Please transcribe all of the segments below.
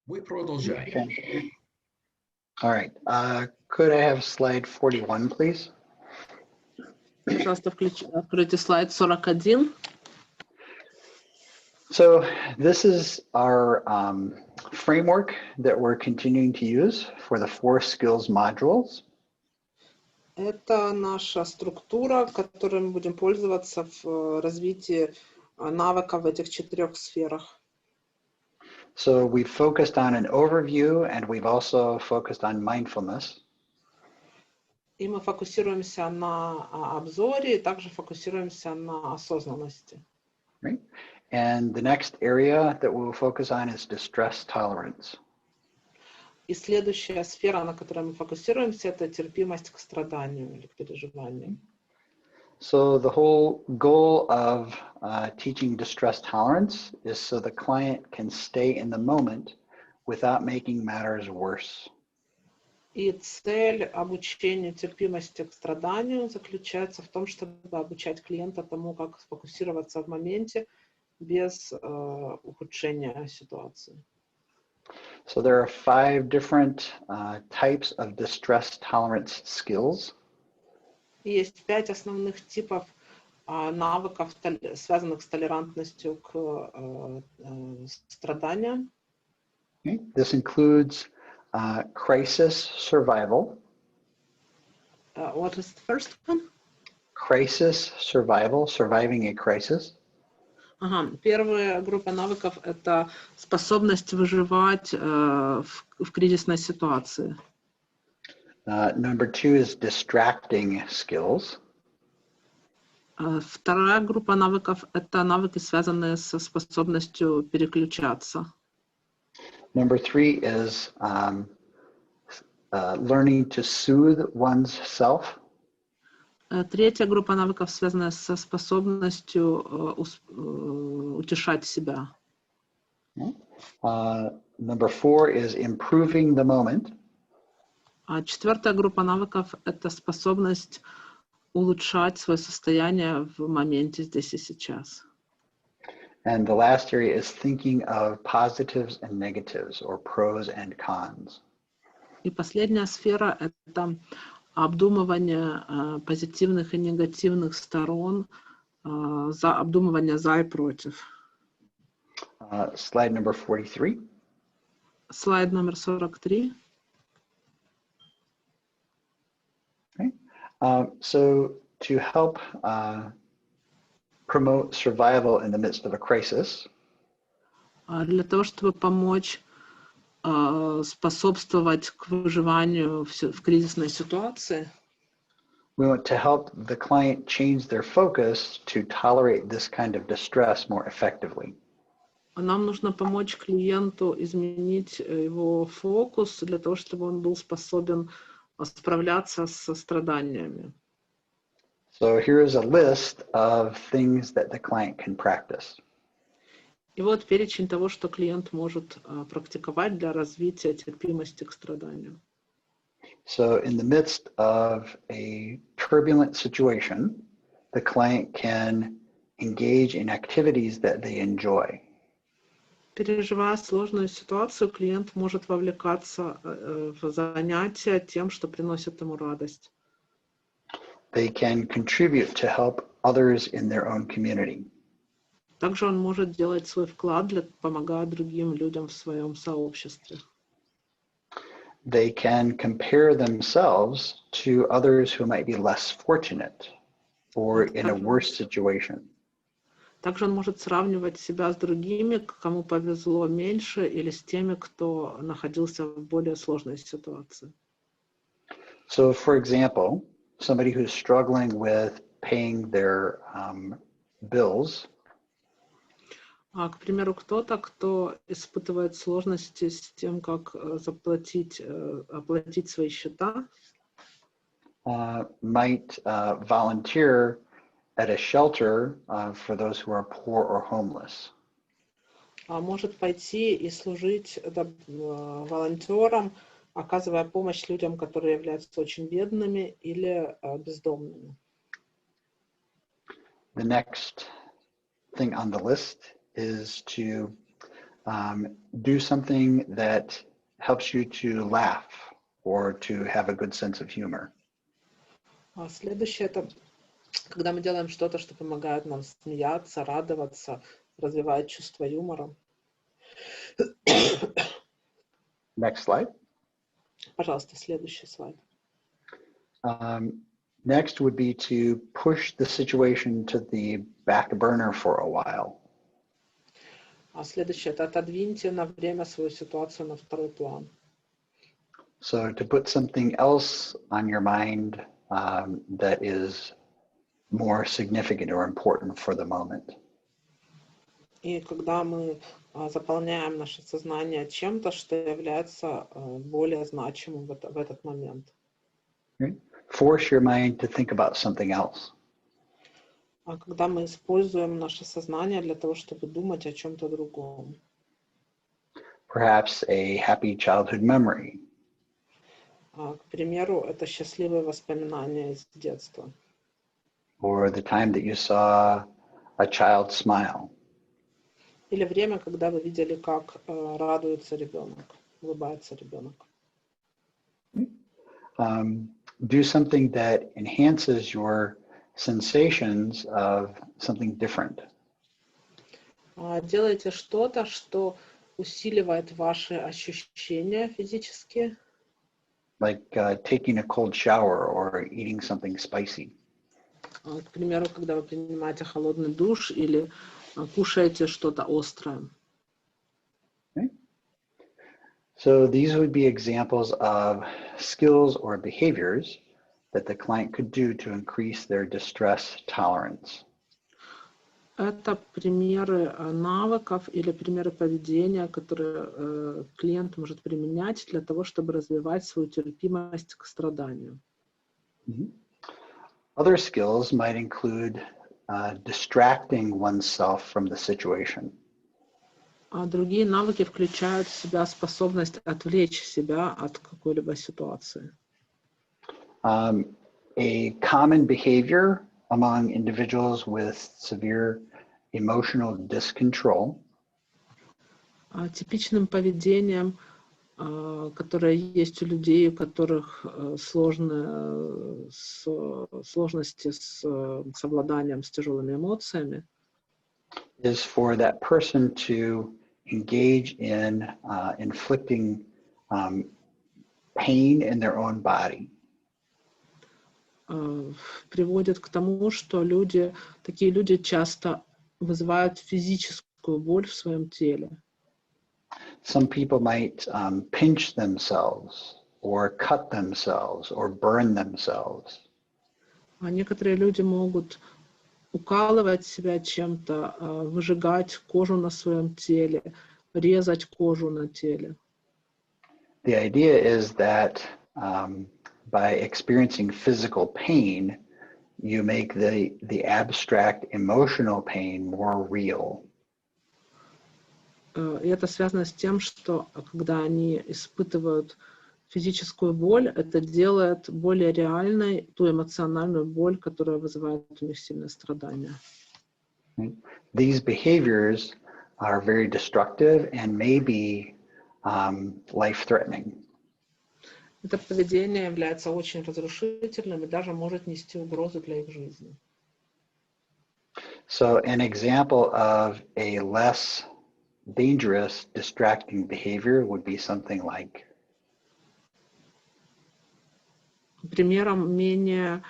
Мы продолжаем. Okay. All right. Could I have slide 41, please? Пожалуйста, откройте слайд 41. So this is our framework that we're continuing to use for the 4 skills modules. Это наша структура, которой мы будем пользоваться в развитии навыков в этих 4 сферах. So we've focused on an overview and we've also focused on mindfulness. И мы фокусируемся на обзоре, и также фокусируемся на осознанности. Right? And the next area that we'll focus on is distress tolerance. И следующая сфера, на которой мы фокусируемся, это терпимость к страданию или к переживанию. So the whole goal of teaching distress tolerance is so the client can stay in the moment without making matters worse. И цель обучения терпимости к страданию заключается в том, чтобы обучать клиента тому, как сфокусироваться в моменте без ухудшения ситуации. So there are 5 different types of distress tolerance skills. И есть 5 основных типов навыков, связанных с толерантностью к страданиям. Okay? This includes crisis survival. What is the first one? Crisis survival, surviving a crisis. Ага. Первая группа навыков — это способность выживать в кризисной ситуации. Number 2 is distracting skills. Вторая группа навыков — это навыки, связанные со способностью переключаться. Number 3 is learning to soothe one's self. Третья группа навыков связана со способностью утешать себя. Number 4 is improving the moment. А четвертая группа навыков — это способность улучшать свое состояние в моменте здесь и сейчас. And the last area is thinking of positives and negatives, or pros and cons. И последняя сфера — это обдумывание позитивных и негативных сторон, обдумывание за и против. Slide number 43. Слайд номер 43. Okay. So to help promote survival in the midst of a crisis, Для того, чтобы помочь способствовать к выживанию в кризисной ситуации, we want to help the client change their focus to tolerate this kind of distress more effectively. нам нужно помочь клиенту изменить его фокус для того, чтобы он был способен справляться со страданиями. So here is a list of things that the client can practice. И вот перечень того, что клиент может практиковать для развития терпимости к страданию. So in the midst of a turbulent situation, the client can engage in activities that they enjoy. Переживая сложную ситуацию, клиент может вовлекаться в занятия тем, что приносит ему радость. They can contribute to help others in their own community. Также он может делать свой вклад, помогая другим людям в своем сообществе. They can compare themselves to others who might be less fortunate or in a worse situation. Также он может сравнивать себя с другими, кому повезло меньше, или с теми, кто находился в более сложной ситуации. So, for example, somebody who's struggling with paying their bills К примеру, кто-то, кто испытывает сложности с тем, как оплатить свои счета, might volunteer at a shelter for those who are poor or homeless. может пойти и служить волонтером, оказывая помощь людям, которые являются очень бедными или бездомными. The next thing on the list is to Do something that helps you to laugh or to have a good sense of humor. А следующее это когда мы делаем что-то, что помогает нам смеяться, радоваться, развивает чувство юмора. Next slide. Пожалуйста, следующий слайд. Next would be to push the situation to the back burner for a while. А следующее это отодвиньте на время свою ситуацию на второй план. So to put something else on your mind that is more significant or important for the moment. И когда мы заполняем наше сознание чем-то, что является более значимым в этот момент. Right? Force your mind to think about something else. А когда мы используем наше сознание для того, чтобы думать о чем-то другом. Perhaps a happy childhood memory. К примеру, это счастливые воспоминания из детства. Or the time that you saw a child smile. Или время, когда вы видели, как радуется ребенок, улыбается ребенок. Do something that enhances your sensations of something different. Делайте что-то, что усиливает ваши ощущения физические. Like taking a cold shower or eating something spicy. К примеру, когда вы принимаете холодный душ или кушаете что-то острое. Okay. So these would be examples of skills or behaviors that the client could do to increase their distress tolerance. Это примеры навыков или примеры поведения, которые клиент может применять для того, чтобы развивать свою терпимость к страданию. Mm-hmm. Other skills might include distracting oneself from the situation. А другие навыки включают в себя способность отвлечь себя от какой-либо ситуации. A common behavior among individuals with severe emotional discontrol Типичным поведением, которое есть у людей, у которых сложности с совладанием с тяжелыми эмоциями, is for that person to engage in inflicting pain in their own body. Приводит к тому, что такие люди часто вызывают физическую боль в своем теле. Some people might pinch themselves or cut themselves or burn themselves. А некоторые люди могут укалывать себя чем-то, выжигать кожу на своем теле, резать кожу на теле. The idea is that by experiencing physical pain, you make the abstract emotional pain more real. И это связано с тем, что когда они испытывают физическую боль, это делает более реальной ту эмоциональную боль, которая вызывает у них сильное страдание. These behaviors are very destructive and may be life-threatening. Это поведение является очень разрушительным и даже может нести угрозу для их жизни. So an example of a less dangerous distracting behavior would be something like Примером менее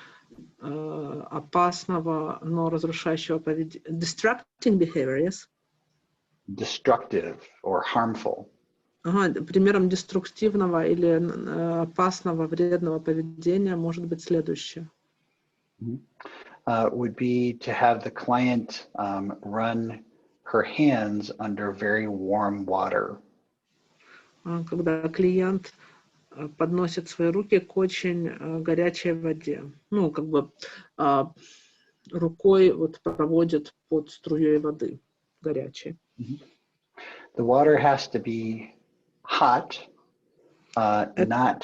опасного, но разрушающего поведения. Distracting behavior, yes? Destructive or harmful. Примером деструктивного или опасного, вредного поведения может быть следующее. Would be to have the client run her hands under very warm water. Когда клиент подносит свои руки к очень горячей воде. Рукой проводит под струей воды горячей. The water has to be hot, not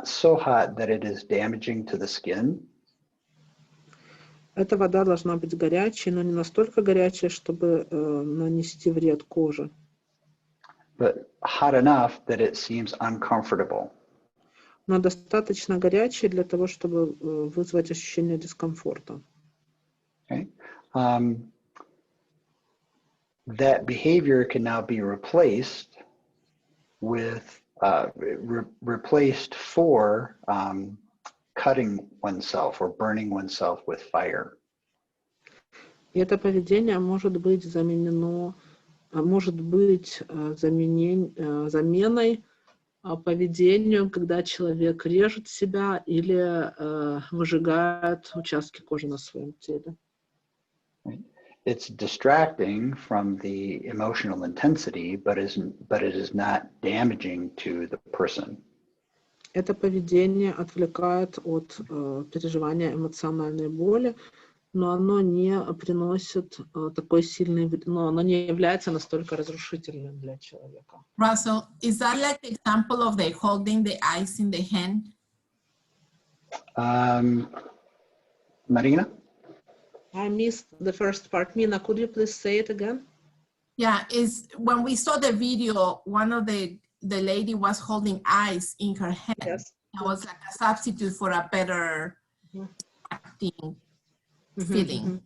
so hot that it is damaging to the skin. Эта вода должна быть горячей, но не настолько горячей, чтобы нанести вред коже. but hot enough that it seems uncomfortable. Но достаточно горячий для того, чтобы вызвать ощущение дискомфорта. Okay? That behavior can now be replaced with replaced for cutting oneself or burning oneself with fire. И это поведение может быть заменено, может быть заменой поведению, когда человек режет себя или выжигает участки кожи на своем теле. It's distracting from the emotional intensity, but it is not damaging to the person. Это поведение отвлекает от переживания эмоциональной боли, но оно не приносит такой сильный, но оно не является настолько разрушительным для человека. Russell, is that like the example of the holding the ice in the hand? Marina? I missed the first part. Mina, could you please say it again? Yeah, is when we saw the video, one of the lady was holding ice in her hand. Yes. That was like a substitute for a better acting feeling.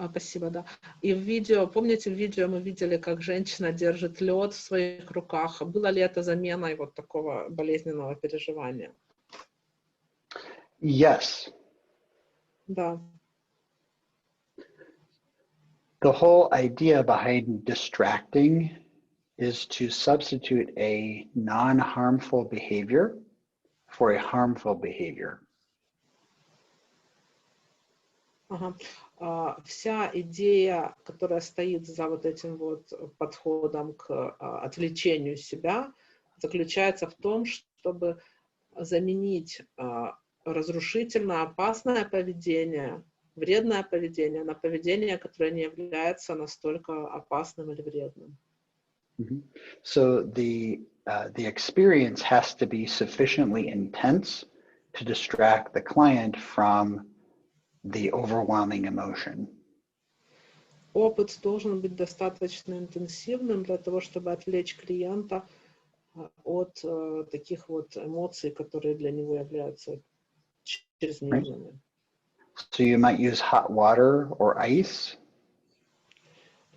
Спасибо, да. И в видео, помните, в видео мы видели, как женщина держит лед в своих руках. Было ли это заменой вот такого болезненного переживания? Yes. Да. The whole idea behind distracting is to substitute a non-harmful behavior for a harmful behavior. Ага. Вся идея, которая стоит за вот этим вот подходом к отвлечению себя, заключается в том, чтобы заменить разрушительно опасное поведение, вредное поведение на поведение, которое не является настолько опасным или вредным. So the experience has to be sufficiently intense to distract the client from the overwhelming emotion. Опыт должен быть достаточно интенсивным для того, чтобы отвлечь клиента от таких вот эмоций, которые для него являются чрезмерными. So you might use hot water or ice.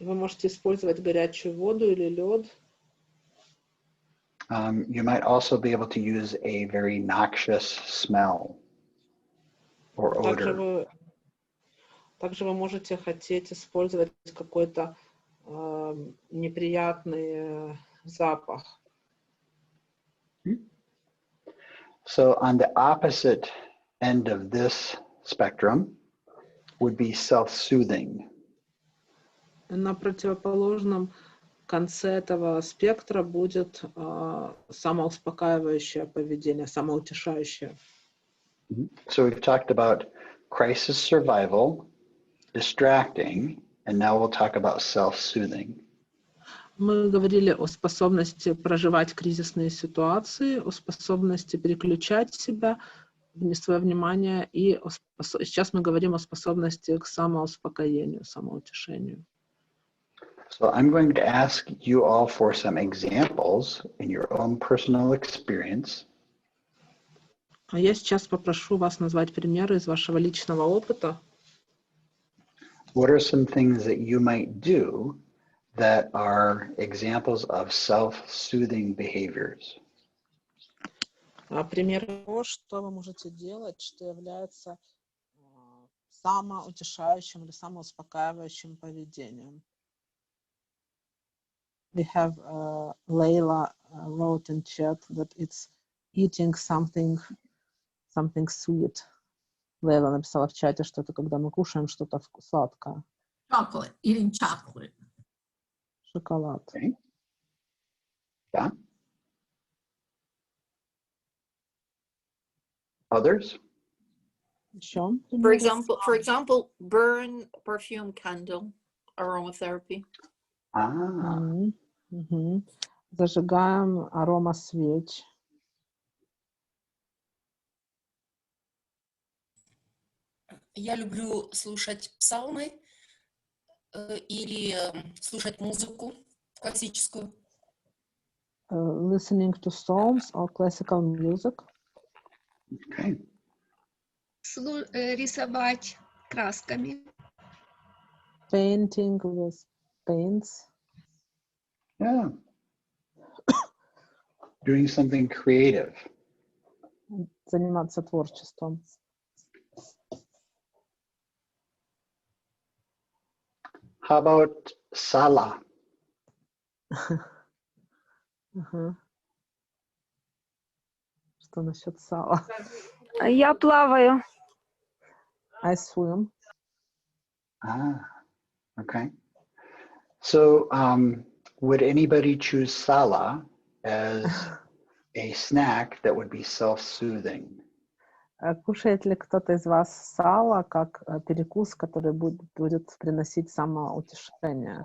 Вы можете использовать горячую воду или лед. You might also be able to use a very noxious smell or odor. Также вы можете хотеть использовать какой-то неприятный запах. So on the opposite end of this spectrum would be self-soothing. На противоположном конце этого спектра будет самоуспокаивающее поведение, самоутешающее. So we've talked about crisis survival, distracting, and now we'll talk about self-soothing. Мы говорили о способности проживать кризисные ситуации, о способности переключать себя, свое внимание, и сейчас мы говорим о способности к самоуспокоению, самоутешению. So I'm going to ask you all for some examples in your own personal experience. А я сейчас попрошу вас назвать примеры из вашего личного опыта. What are some things that you might do that are examples of self-soothing behaviors? Примеры того, что вы можете делать, что является самоутешающим или самоуспокаивающим поведением. We have Layla wrote in chat that it's eating something sweet. Лейла написала в чате, что это когда мы кушаем что-то сладкое. Chocolate, eating chocolate. Шоколад. Okay. Yeah. Others? Еще? For example, burn perfume candle, aromatherapy. Зажигаем аромасвеч. Я люблю слушать псалмы или слушать музыку классическую. listening to songs or classical music. Okay. Рисовать красками. Painting with paints. Yeah. Doing something creative. Заниматься творчеством. How about sala? Ага. Что насчет сала? Я плаваю. I swim. Ah, okay. So would anybody choose sala as a snack that would be self-soothing? Кушает ли кто-то из вас сало как перекус, который будет приносить самоутешение,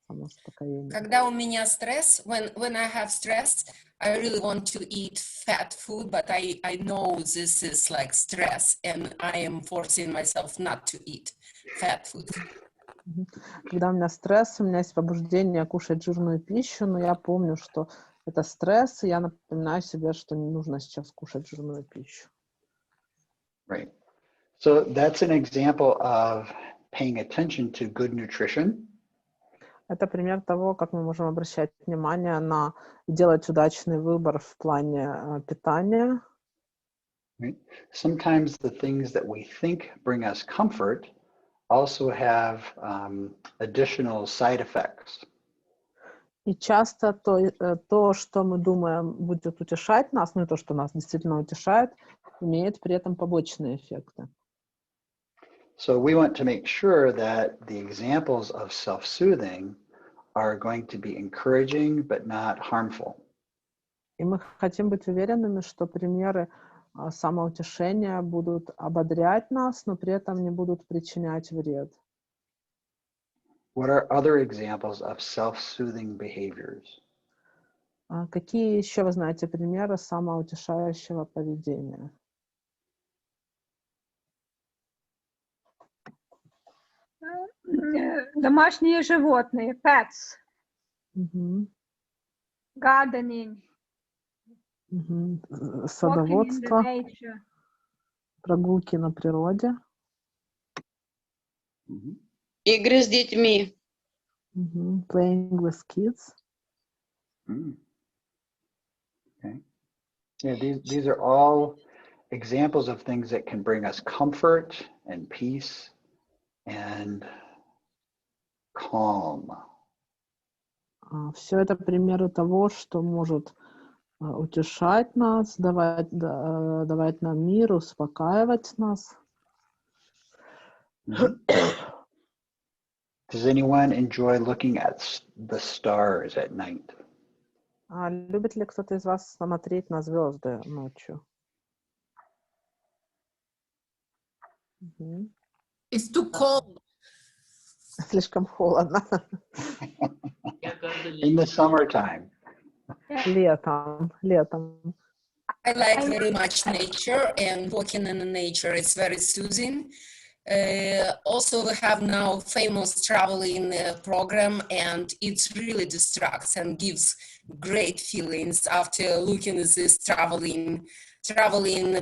самоуспокоение? Когда у меня стресс, when I have stress, I really want to eat fat food, but I know this is like stress, and I am forcing myself not to eat fat food. Когда у меня стресс, у меня есть побуждение кушать жирную пищу, но я помню, что это стресс, и я напоминаю себе, что не нужно сейчас кушать жирную пищу. Right. So that's an example of paying attention to good nutrition. Это пример того, как мы можем обращать внимание на делать удачный выбор в плане питания. Right? Sometimes the things that we think bring us comfort also have additional side effects. И часто то, что мы думаем будет утешать нас, ну и то, что нас действительно утешает, имеет при этом побочные эффекты. So we want to make sure that the examples of self-soothing are going to be encouraging but not harmful. И мы хотим быть уверенными, что примеры самоутешения будут ободрять нас, но при этом не будут причинять вред. What are other examples of self-soothing behaviors? Какие еще вы знаете примеры самоутешающего поведения? Домашние животные, pets, Мгм. gardening, Мгм. walking in the Садоводство, nature. прогулки на природе. Mhm. Игры с детьми. Мгм. Playing with kids. Mm. Okay. Yeah, these are all examples of things that can bring us comfort and peace and calm. Все это примеры того, что может утешать нас, давать нам мир, успокаивать нас. Mhm. Does anyone enjoy looking at the stars at night? Любит ли кто-то из вас смотреть на звезды ночью? Мгм. It's too cold. Слишком холодно. In the summertime. Летом. I like very much nature, and walking in the nature is very soothing. Also, we have now famous traveling program, and it really distracts and gives great feelings after looking at this traveling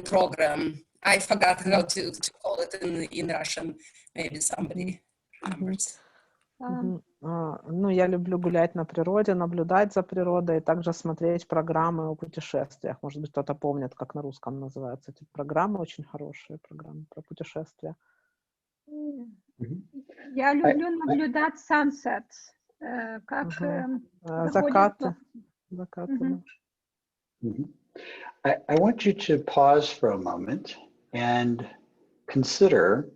program. I forgot how to call it in Russian. Maybe somebody remembers. Ну, я люблю гулять на природе, наблюдать за природой, и также смотреть программы о путешествиях. Может быть, кто-то помнит, как на русском называются эти программы, очень хорошие программы про путешествия. Я люблю наблюдать sunsets, как Закаты. Мгм. Mhm. I want you to pause for a moment and consider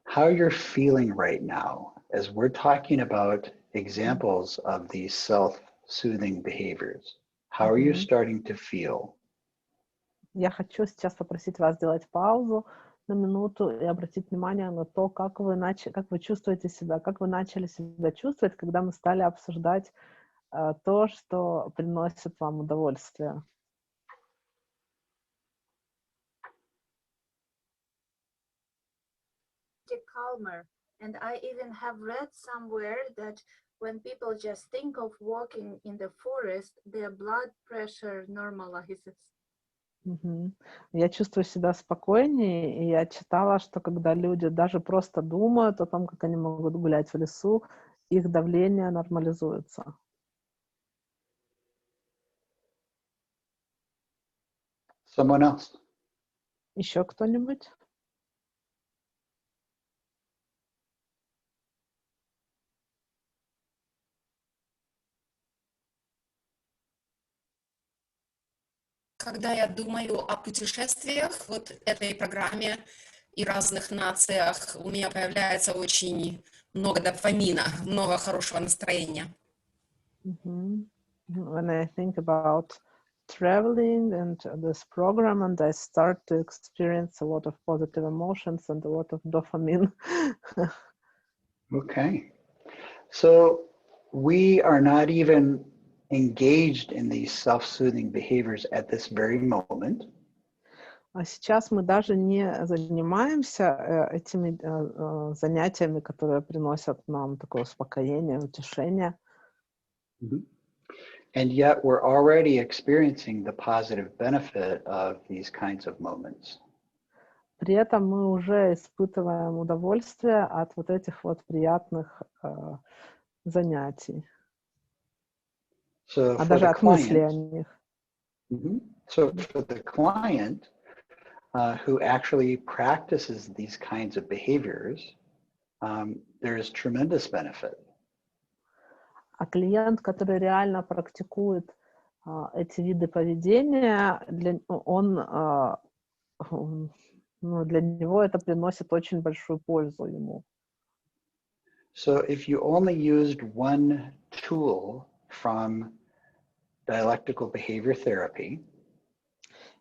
how you're feeling right now as we're talking about examples of these self-soothing behaviors. How are you starting to feel? Я хочу сейчас попросить вас сделать паузу на минуту и обратить внимание на то, как вы чувствуете себя, как вы начали себя чувствовать, когда мы стали обсуждать то, что приносит вам удовольствие. Calmer, and I even have read somewhere that when people just think of walking in the forest, their blood pressure normalizes. Мгм. Я чувствую себя спокойнее, и я читала, что когда люди даже просто думают о том, как они могут гулять в лесу, их давление нормализуется. Someone else? Еще кто-нибудь? Когда я думаю о путешествиях, вот этой программе и разных нациях, у меня появляется очень много дофамина, много хорошего настроения. Мгм. When I think about traveling and this program, and I start to experience a lot of positive emotions and a lot of dopamine. Okay. So we are not even engaged in these self-soothing behaviors at this very moment. А сейчас мы даже не занимаемся этими занятиями, которые приносят нам такое успокоение, утешение. Mhm. And yet we're already experiencing the positive benefit of these kinds of moments. При этом мы уже испытываем удовольствие от вот этих вот приятных занятий, So а for даже the от мыслей о client, них. so for the client who actually practices these kinds of behaviors, there's tremendous benefit. А клиент, который реально практикует эти виды поведения, для него это приносит очень большую пользу ему. So if you only used one tool from dialectical behavior therapy,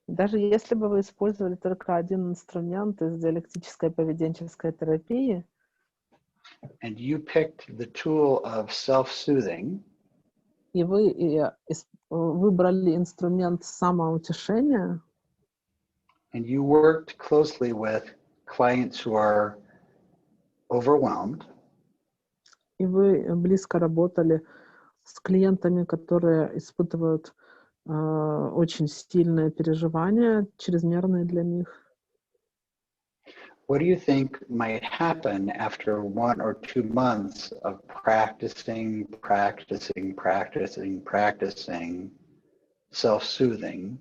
Даже если бы вы использовали только один инструмент из диалектической поведенческой терапии, and you picked the tool of self-soothing, и вы выбрали инструмент самоутешения, and you worked closely with clients who are overwhelmed, и вы близко работали с клиентами, которые испытывают очень сильные переживания, чрезмерные для них. what do you think might happen after 1 or 2 months of practicing self-soothing?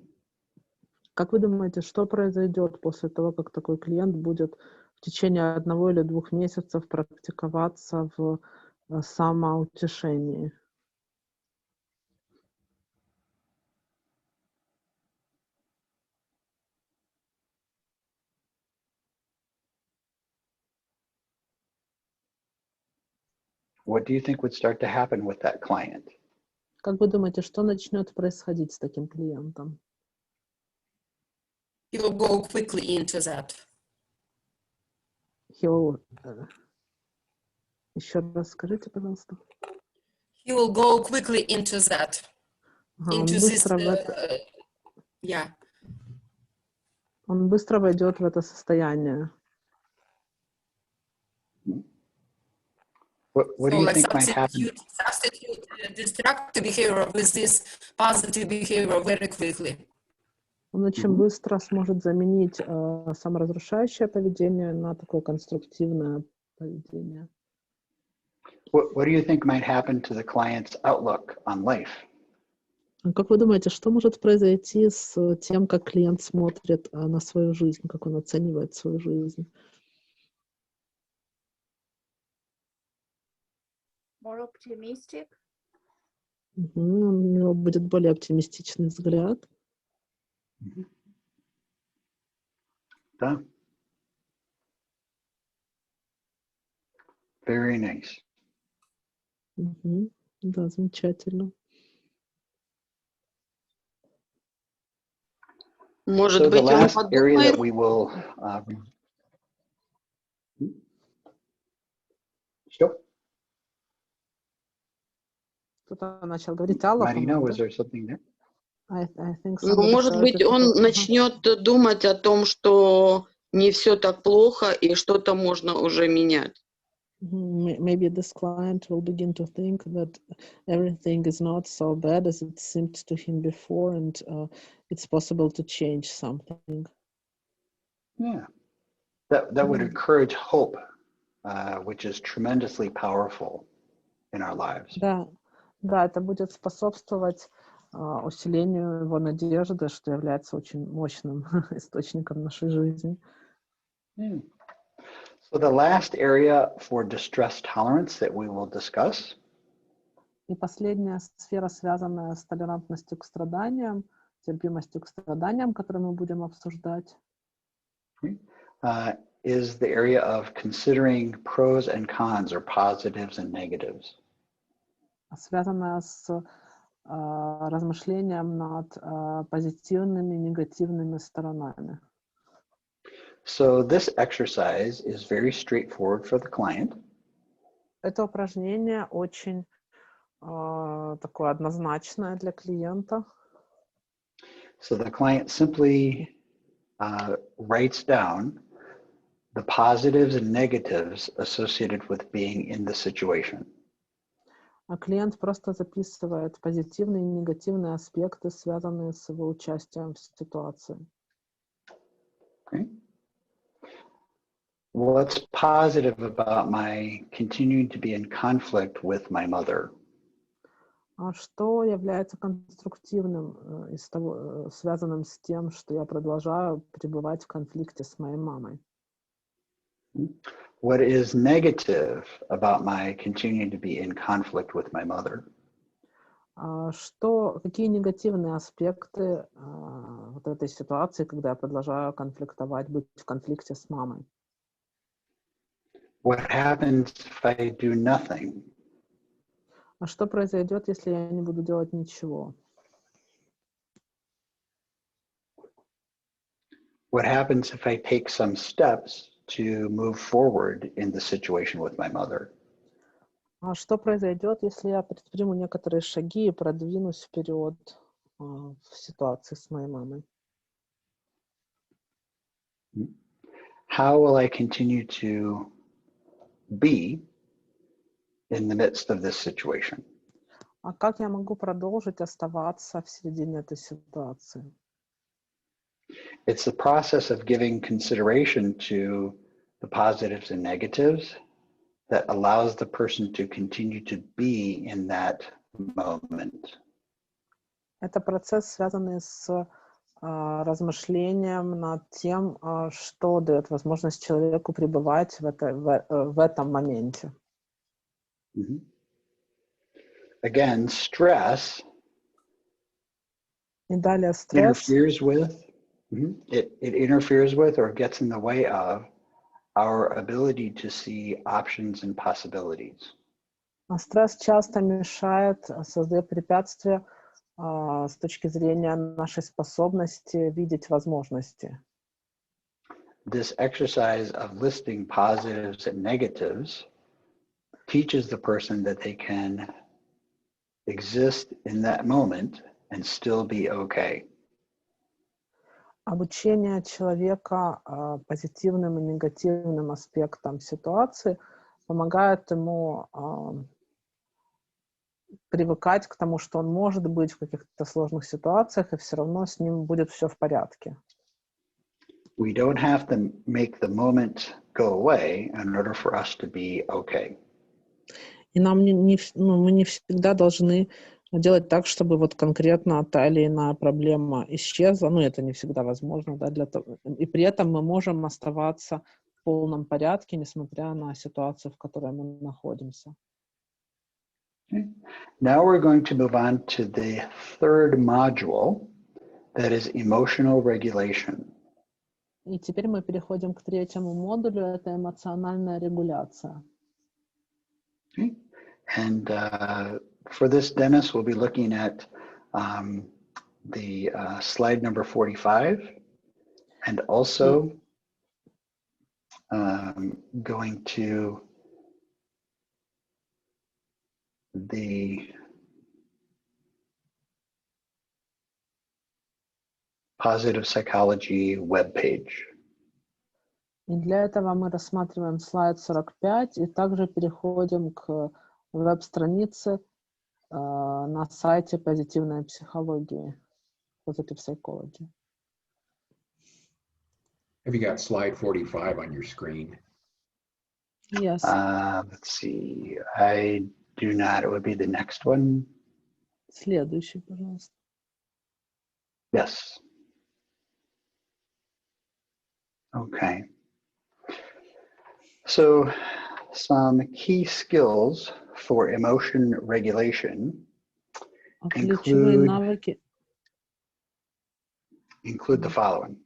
Как вы думаете, что произойдет после того, как такой клиент будет в течение 1 или 2 месяцев практиковаться в самоутешении? What do you think would start to happen with that client? Как вы думаете, что начнет происходить с таким клиентом? He will go quickly into that. Еще раз скажите, пожалуйста. He will go quickly into that. Он быстро Он быстро войдет в это состояние. What do you think might happen? Substitute destructive behavior with this positive behavior very quickly. Он очень быстро сможет заменить саморазрушающее поведение на такое конструктивное поведение. What do you think might happen to the client's outlook on life? Как вы думаете, что может произойти с тем, как клиент смотрит на свою жизнь, как он оценивает свою жизнь? More optimistic. У него будет более оптимистичный взгляд. Да. Very nice. Да, замечательно. Может So the быть, он last area that подумает, we will Что? Кто-то начал говорить Алла, Marina, по-моему, was there something there? I think ну, somebody может быть, started to он talk. начнет думать о том, что не все так плохо и что-то можно уже менять. Maybe this client will begin to think that everything is not so bad as it seemed to him before, and it's possible to change something. Yeah, that would Mhm. encourage hope, which is tremendously powerful in our lives. Да, да, это будет способствовать усилению его надежды, что является очень мощным источником нашей жизни. Yeah. So the last area for distress tolerance that we will discuss И последняя сфера, связанная с толерантностью к страданиям, терпимостью к страданиям, которую мы будем обсуждать, is the area of considering pros and cons, or positives and negatives. связанная с размышлением над позитивными и негативными сторонами. So this exercise is very straightforward for the client. Это упражнение очень такое однозначное для клиента. So the client simply writes down the positives and negatives associated with being in the situation. А клиент просто записывает позитивные и негативные аспекты, связанные с его участием в ситуации. Okay. What's positive about my continuing to be in conflict with my mother? А что является конструктивным из того, связанным с тем, что я продолжаю пребывать в конфликте с моей мамой? What is negative about my continuing to be in conflict with my mother? Какие негативные аспекты вот этой ситуации, когда я продолжаю конфликтовать, быть в конфликте с мамой? What happens if I do nothing? А что произойдет, если я не буду делать ничего? What happens if I take some steps to move forward in the situation with my mother? А что произойдет, если я предприму некоторые шаги и продвинусь вперед в ситуации с моей мамой? How will I continue to be in the midst of this situation? А как я могу продолжить оставаться в середине этой ситуации? It's the process of giving consideration to the positives and negatives that allows the person to continue to be in that moment. Это процесс, связанный с размышлением над тем, что дает возможность человеку пребывать в этом моменте. Mm-hmm. Again, stress И далее стресс interferes with, it interferes with or gets in the way of our ability to see options and possibilities. Стресс часто мешает, создает препятствия с точки зрения нашей способности видеть возможности. This exercise of listing positives and negatives teaches the person that they can exist in that moment and still be okay. Обучение человека позитивным и негативным аспектам ситуации помогает ему привыкать к тому, что он может быть в каких-то сложных ситуациях, и все равно с ним будет все в порядке. We don't have to make the moment go away in order for us to be okay. И мы не всегда должны делать так, чтобы вот конкретно та или иная проблема исчезла. Это не всегда возможно, да, и при этом мы можем оставаться в полном порядке, несмотря на ситуацию, в которой мы находимся. Okay. Now we're going to move on to the third module, that is emotional regulation. И теперь мы переходим к третьему модулю, это эмоциональная регуляция. Okay. And for this, Dennis will be looking at the slide number 45, and also going to the Positive Psychology webpage. И для этого мы рассматриваем слайд 45 и также переходим к веб-странице на сайте позитивной психологии, Positive Psychology. Have you got slide 45 on your screen? Yes. Let's see. I do not. It would be the next one. Следующий, пожалуйста. Yes. Okay. So some key skills for emotion regulation Ключевые навыки. include the following.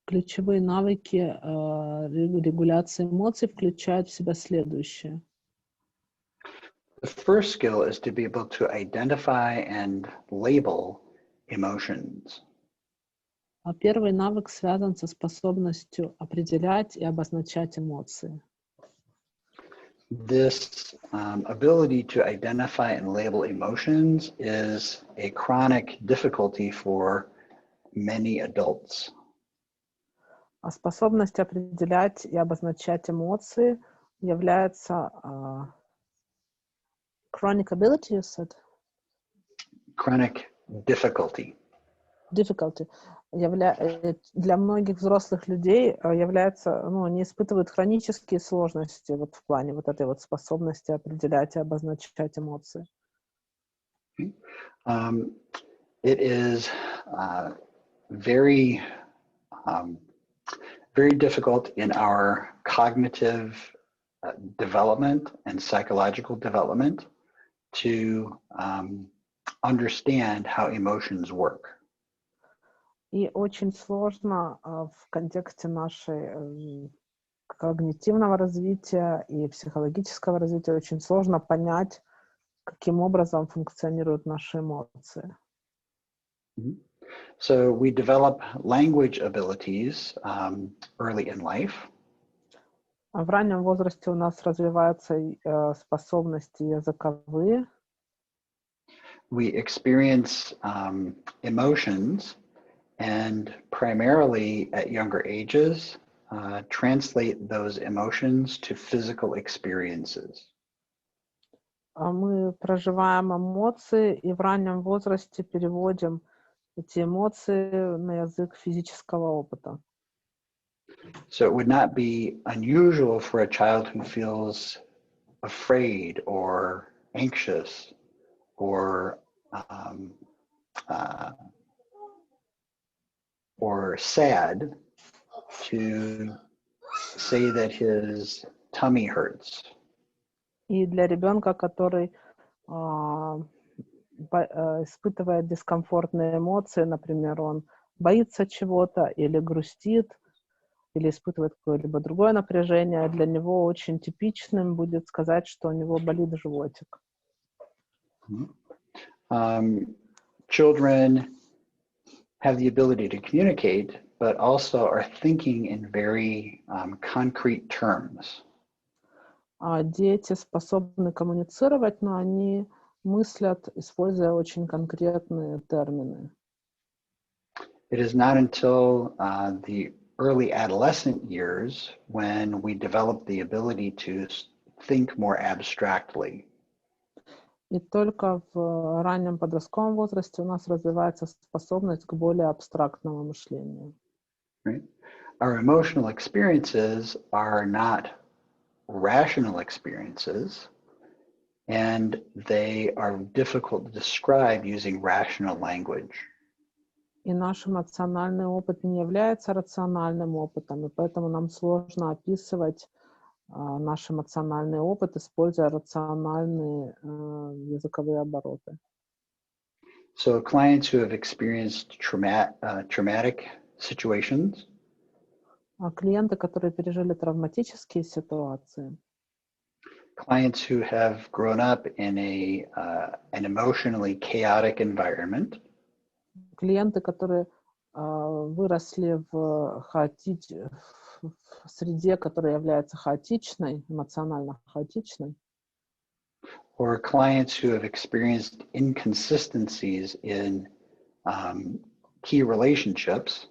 Ключевые навыки регуляции эмоций включают в себя следующее. The first skill is to be able to identify and label emotions. А первый навык связан со способностью определять и обозначать эмоции. This ability to identify and label emotions is a chronic difficulty for many adults. А способность определять и обозначать эмоции является chronic ability, you said? Chronic difficulty. Difficulty. Для многих взрослых людей является, ну, они испытывают хронические сложности вот в плане вот этой вот способности определять и обозначать эмоции. It is very difficult in our cognitive development and psychological development to understand how emotions work. И очень сложно в контексте нашей когнитивного развития и психологического развития, очень сложно понять, каким образом функционируют наши эмоции. So we develop language abilities early in life. В раннем возрасте у нас развиваются способности языковые. We experience emotions and primarily at younger ages translate those emotions to physical experiences. Мы проживаем эмоции и в раннем возрасте переводим эти эмоции на язык физического опыта. So it would not be unusual for a child who feels afraid or anxious or sad to say that his tummy hurts. И для ребенка, который испытывает дискомфортные эмоции, например, он боится чего-то или грустит, или испытывает какое-либо другое напряжение, для него очень типичным будет сказать, что у него болит животик. Children have the ability to communicate, but also are thinking in very concrete terms. Дети способны коммуницировать, но они мыслят, используя очень конкретные термины. It is not until the early adolescent years when we develop the ability to think more abstractly. И только в раннем подростковом возрасте у нас развивается способность к более абстрактному мышлению. Right? Our emotional experiences are not rational experiences, and they are difficult to describe using rational language. И наш эмоциональный опыт не является рациональным опытом, и поэтому нам сложно описывать наш эмоциональный опыт, используя рациональные языковые обороты. So clients who have experienced traumatic situations, клиенты, которые пережили травматические ситуации, clients who have grown up in an emotionally chaotic environment, клиенты, которые выросли в среде, которая является хаотичной, эмоционально хаотичной, or clients who have experienced inconsistencies in key relationships,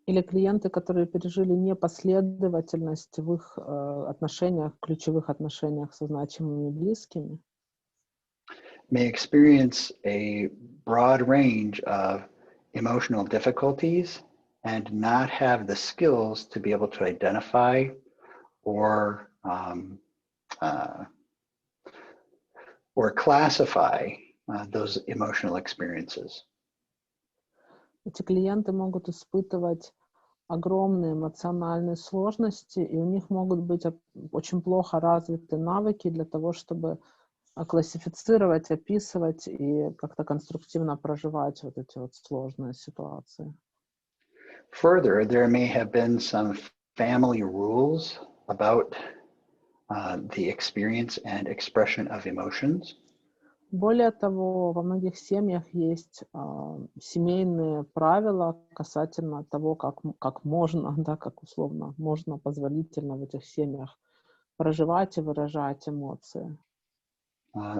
Или клиенты, которые пережили непоследовательность в их отношениях, ключевых отношениях со значимыми близкими, may experience a broad range of emotional difficulties and not have the skills to be able to identify or classify those emotional experiences. эти клиенты могут испытывать огромные эмоциональные сложности, и у них могут быть очень плохо развиты навыки для того, чтобы классифицировать, описывать и как-то конструктивно проживать вот эти вот сложные ситуации. Further, there may have been some family rules about the experience and expression of emotions. Более того, во многих семьях есть семейные правила касательно того, как можно, да, как условно можно позволительно в этих семьях проживать и выражать эмоции.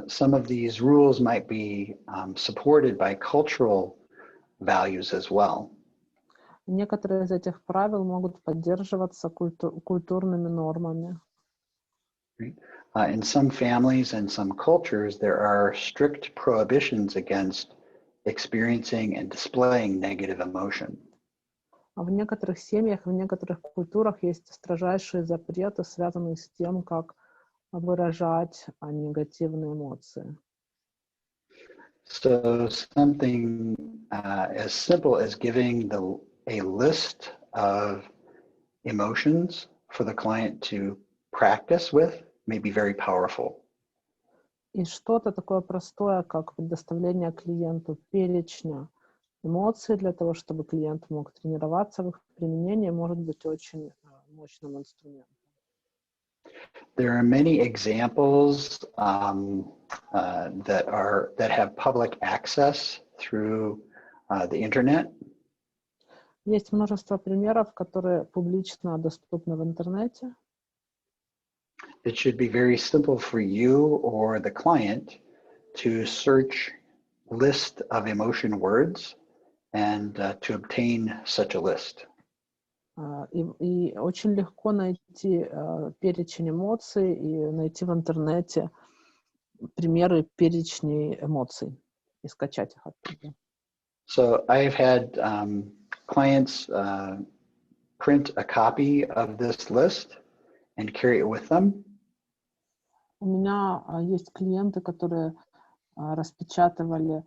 Some of these rules might be supported by cultural values as well. Некоторые из этих правил могут поддерживаться культурными нормами. In some families and some cultures, there are strict prohibitions against experiencing and displaying negative emotion. А в некоторых семьях, в некоторых культурах есть строжайшие запреты, связанные с тем, как выражать негативные эмоции. So something as simple as giving a list of emotions for the client to practice with may be very powerful. И что-то такое простое, как предоставление клиенту перечня эмоций для того, чтобы клиент мог тренироваться в их применении, может быть очень мощным инструментом. There are many examples that have public access through the internet. Есть множество примеров, которые публично доступны в интернете. It should be very simple for you or the client to search list of emotion words and to obtain such a list. И очень легко найти перечень эмоций и найти в интернете примеры перечней эмоций и скачать их оттуда. So I've had clients print a copy of this list and carry it with them. У меня есть клиенты, которые распечатывали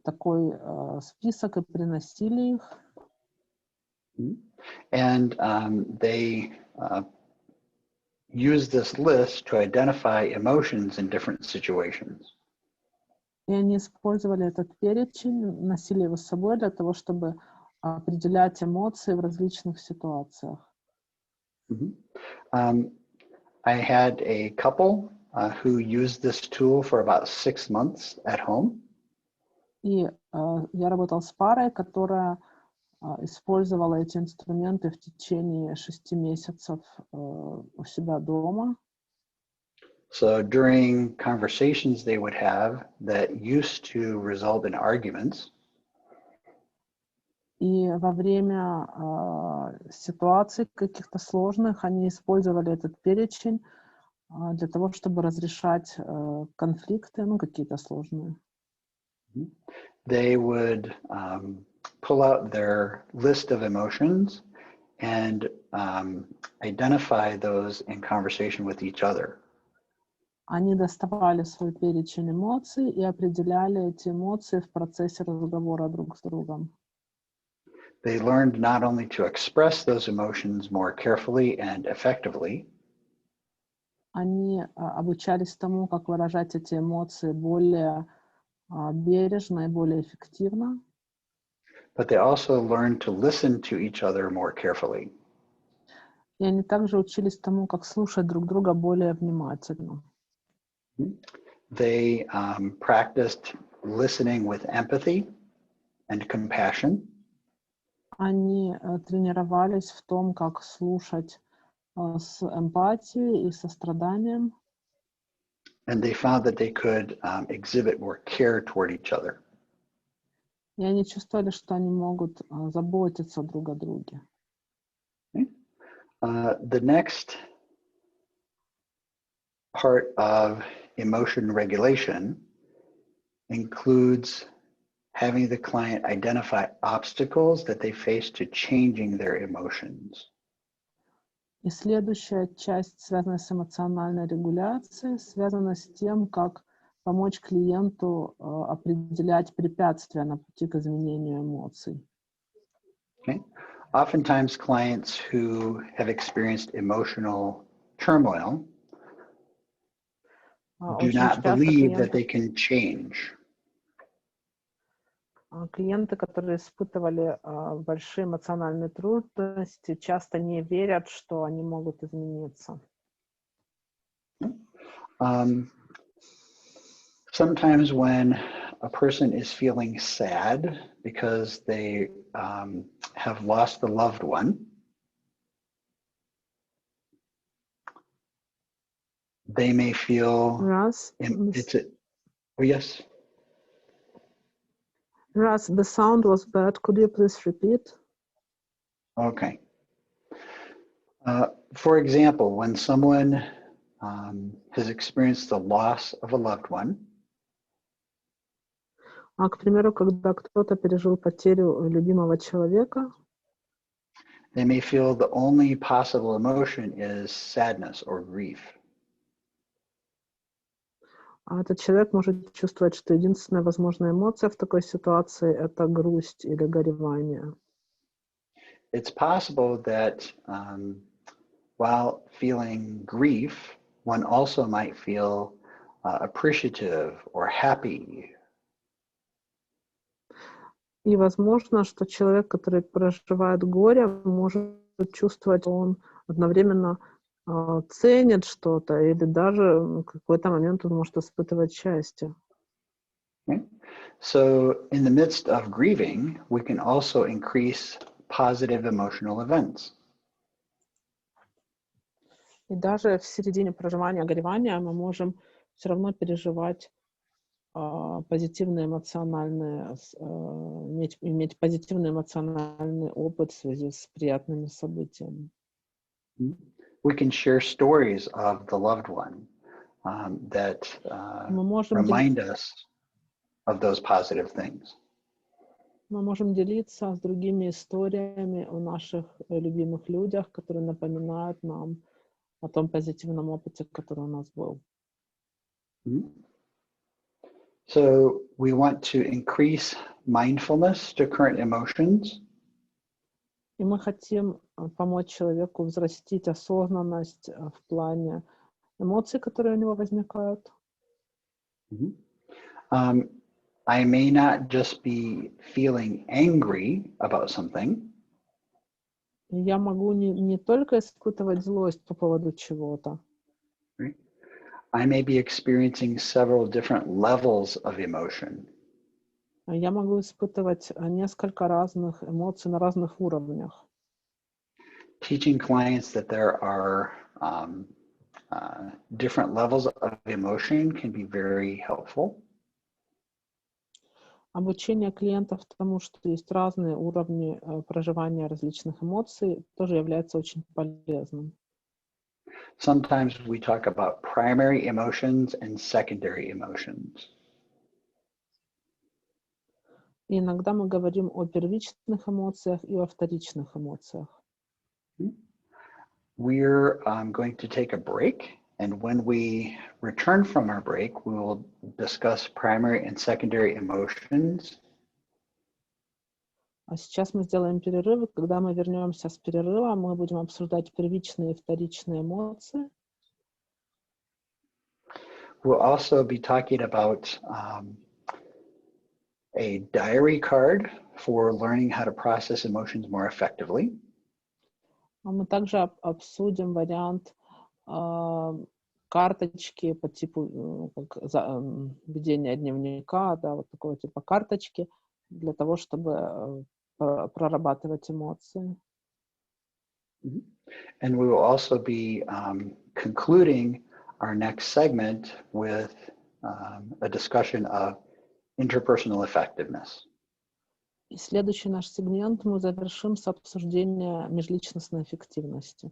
такой список и приносили их. And they use this list to identify emotions in different situations. И они использовали этот перечень, носили его с собой для того, чтобы определять эмоции в различных ситуациях. I had a couple who used this tool for about 6 months at home. И я работал с парой, которая использовала эти инструменты в течение 6 месяцев у себя дома. So during conversations they would have that used to result in arguments, и во время ситуаций каких-то сложных они использовали этот перечень для того, чтобы разрешать конфликты, ну, какие-то сложные. They would pull out their list of emotions and identify those in conversation with each other. Они доставали свой перечень эмоций и определяли эти эмоции в процессе разговора друг с другом. They learned not only to express those emotions more carefully and effectively, они обучались тому, как выражать эти эмоции более бережно и более эффективно. but they also learned to listen to each other more carefully. И они также учились тому, как слушать друг друга более внимательно. They practiced listening with empathy and compassion. Они тренировались в том, как слушать с эмпатией и состраданием. And they found that they could exhibit more care toward each other. И они чувствовали, что они могут заботиться друг о друге. The next part of emotion regulation includes having the client identify obstacles that they face to changing their emotions. И следующая часть, связанная с эмоциональной регуляцией, связана с тем, как помочь клиенту определять препятствия на пути к изменению эмоций. Okay. Oftentimes, clients who have experienced emotional turmoil do Очень not часто believe that they can change. Клиенты, которые испытывали большие эмоциональные трудности, часто не верят, что они могут измениться. Sometimes when a person is feeling sad because they have lost a loved one, they may feel yes. Raz, the sound was bad. Could you please repeat? Okay. For example, when someone has experienced the loss of a loved one, К примеру, когда кто-то пережил потерю любимого человека, they may feel the only possible emotion is sadness or grief. Этот человек может чувствовать, что единственная возможная эмоция в такой ситуации — это грусть или горевание. It's possible that while feeling grief, one also might feel appreciative or happy. И возможно, что человек, который проживает горе, может чувствовать, что он одновременно ценит что-то, или даже в какой-то момент он может испытывать счастье. Okay. So in the midst of grieving, we can also increase positive emotional events. И даже в середине проживания горевания мы можем все равно переживать позитивные эмоциональные, иметь позитивный эмоциональный опыт в связи с приятными событиями. We can share stories of the loved one that remind us of those positive things. Мы можем делиться с другими историями о наших любимых людях, которые напоминают нам о том позитивном опыте, который у нас был. So we want to increase mindfulness to current emotions. И мы хотим помочь человеку взрастить осознанность в плане эмоций, которые у него возникают. I may not just be feeling angry about something. Я могу не только испытывать злость по поводу чего-то. I may be experiencing several different levels of emotion. Я могу испытывать несколько разных эмоций на разных уровнях. Teaching clients that there are different levels of emotion can be very helpful. Обучение клиентов тому, что есть разные уровни проживания различных эмоций, тоже является очень полезным. Sometimes we talk about primary emotions and secondary emotions. И иногда мы говорим о первичных эмоциях и о вторичных эмоциях. We're going to take a break, and when we return from our break, we will discuss primary and secondary emotions. А сейчас мы сделаем перерыв, и когда мы вернемся с перерыва, мы будем обсуждать первичные и вторичные эмоции. We'll also be talking about a diary card for learning how to process emotions more effectively. Мы также обсудим вариант карточки по типу ведения дневника, да, вот такого типа карточки, для того, чтобы прорабатывать эмоции. And we will also be concluding our next segment with a discussion of interpersonal effectiveness. И следующий наш сегмент мы завершим с обсуждения межличностной эффективности.